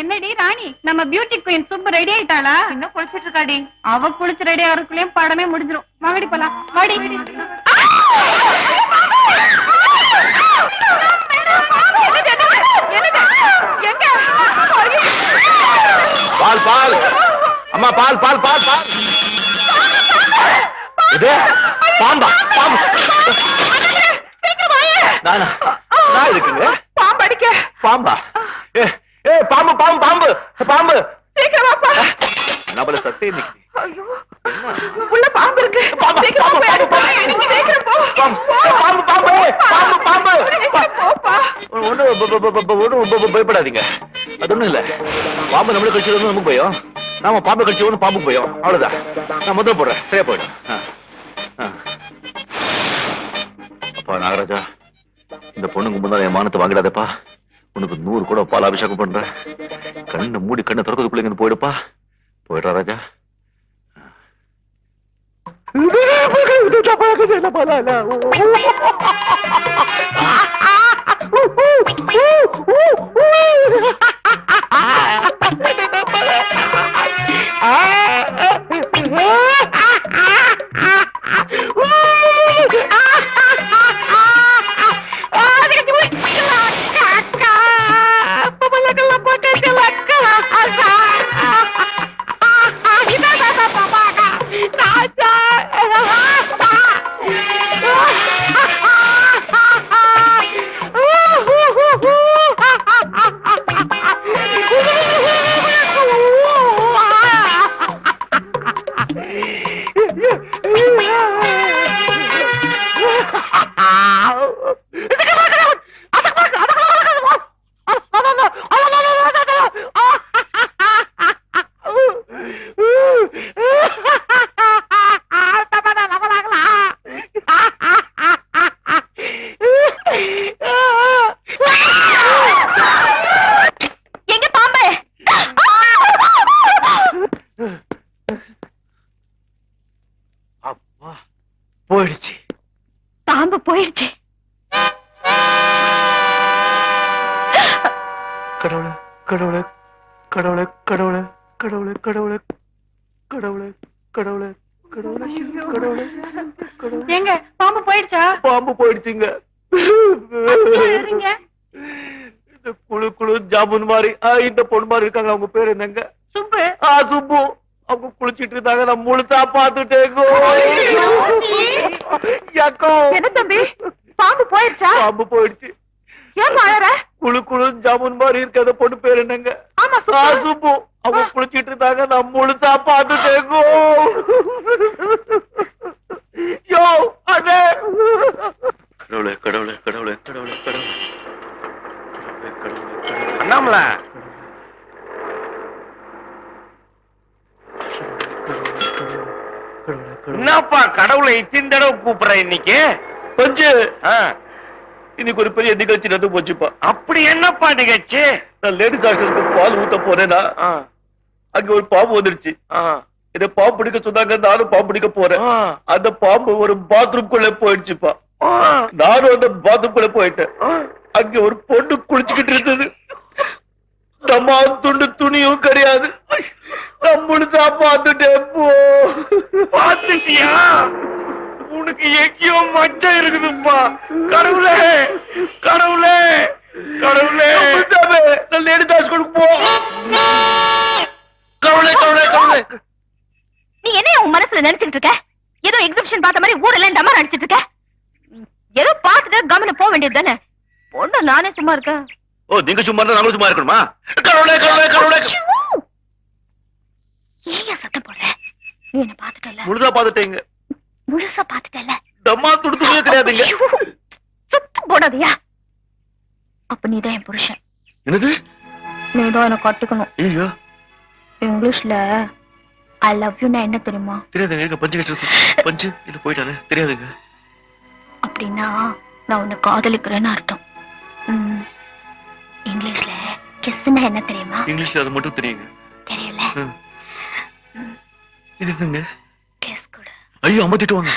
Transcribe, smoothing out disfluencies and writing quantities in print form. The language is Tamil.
என்னடி ராணி, நம்ம பியூட்டி குயின் சுப்பு ரெடி ஆயிட்டாளா? இன்னும் குளிச்சிட்டு இருக்காடி. அவ குளிச்சு ரெடி ஆகிறதுக்குள்ளேயும் படமே முடிஞ்சிரும். வாடி போலாம், வாடி. பால் பால் அம்மா, பால் பால் பால் பால். இது பாம்பா? பாம்பு நானா? நான் இருக்குங்க. பாம்பு அடிக்க. பாம்பா? ஏ பாம்பு பாம்பு பாம்பு பாம்பு. சீக்கிரம் வாப்பா. நம்மள சத்தே நிக்கு. ஐயோ, உள்ள பாம்பு இருக்கு. சீக்கிரம் போ. சீக்கிரம் போ. பாம்பு பாம்பு பாம்பு பாம்பு. போப்பா. ஒண்ணும் பயப்படாதீங்க. அது ஒண்ணும் இல்ல. பாம்பு நம்மளுக்கு கடிச்சது நமக்கு பயம், நாம பாம்பு கடிச்சது பாம்பு பயம். அவ்வளவுதான். நான் முதல்ல போடுறேன், சரியா போயிடும். அப்பா நாகராஜா, இந்த பொண்ணுக்கு முன்னாடி என் மானத்தை வாங்கிடாதப்பா. உனக்கு 100 கூட பால் அபிஷேகம் பண்றேன். கண்ணை மூடி கண்ணை திறக்கிறதுக்குள்ள இங்க போயிடுப்பா. போயிடுறா ராஜா. போயிடுச்சு. பாம்பு போயிடுச்சு. கடவுளே கடவுளே கடவுளே கடவுளே கடவுளே கடவுளே கடவுளே கடவுளே கடவுளே கடவுளே கடவுளே. எங்க பாம்பு போயிடுச்சா? பாம்பு போயிடுச்சுங்க. இந்த குழு குழு ஜாமுன் மாதிரி இந்த பொண்ணு மாதிரி இருக்காங்க. அவங்க பேர் என்னங்க? சுப்பு. சுப்பு. அவங்க குளிச்சிட்டு இருந்தாங்க, நான் முழுசா பாத்துட்டேங்கோ. என்ன தம்பி, பாம்பு போயிடுச்சா? பாம்பு போயிடுச்சு. ஏன் பாயற? குழு குழு ஜாமுன் மாதிரி இருக்க அந்த பொண்ணு பேர் என்னங்க? ஆமா சுப்பு. அவங்க குளிச்சிட்டு இருந்தாங்க, நான் முழுசா பாத்துட்டேங்கோ. யோ அண்ணே. கடவுளே கடவுளே கடவுளே கடவுளே கடவுளே அண்ணாமல, என்னப்பா கடவுளை இத்தனை தடவை கூப்பிடுற இன்னைக்கு? பஞ்சு, இன்னைக்கு ஒரு பெரிய நிகழ்ச்சி நடந்து போச்சுப்பா. அப்படி என்னப்பா நிகழ்ச்சி? நான் லேடிஸ் ஹாஸ்டலுக்கு பால் ஊத்த போறேன்னா அங்க ஒரு பாம்பு வந்துருச்சு. இத பாம்பு பிடிக்க சொன்னாங்க, நானும் பாம்பு பிடிக்க போறேன். அந்த பாம்பு ஒரு பாத்ரூம்குள்ள போயிடுச்சுப்பா. நானும் அந்த பாத்ரூம்குள்ள போயிட்டேன். அங்க ஒரு பொண்ணு குளிச்சுக்கிட்டு இருந்தது. நம்ம துண்டு துணியும் கிடையாது. நான் முழுசா பாத்துட்டேன். பாத்துட்டியா? உனக்கு எங்கேயோ மச்சம் இருக்குதுப்பா. கடவுளே கடவுளே கடவுளே. நான் லேடிஸ் ஹாஸ்டலுக்கு போ. கடவுளே கடவுளே கடவுளே. நீ என்ன உன் மனசுல நினைச்சிட்டு இருக்க? ஏதோ எக்ஸிபிஷன் பார்த்த மாதிரி ஊரெல்லாம் டமா நடிச்சிட்டு இருக்க. ஏதோ பார்த்துட்டு கவனம் போக வேண்டியது தானே. பொண்ணு நானே சும்மா இருக்கேன். நீங்க சும்மா இருந்தா நாங்களும் சும்மா இருக்கணுமா? கடவுளே கடவுளே கடவுளே. ஏன் சத்தம் போடுற? நீ என்ன பாத்துட்டல? முழுசா பாத்துட்டீங்க. முழுசா பாத்துட்டல? தம்மா துடுத்துவே தெரியாதுங்க. சத்தம் போடாதயா. அப்ப நீதான் என் புருஷன். என்னது? நீதான் என்ன கட்டிக்கணும். ஐயோ, இங்கிலீஷ்ல ஐ லவ் யூ என்ன தெரியுமா? தெரியாதுங்க. எங்க பஞ்சு கிட்ட பஞ்சு இது போயிட்டானே, தெரியாதுங்க. அப்படின்னா நான் உன்னை காதலிக்கிறேன்னு அர்த்தம். இங்கிலீஷ்ல கிஸ்னா என்ன தெரியுமா? இங்கிலீஷ்ல அது மட்டும் தெரியுங்க. தெரியல. இது என்னங்க? கிஸ் கூட. ஐயோ, அம்மா திட்டுவாங்க.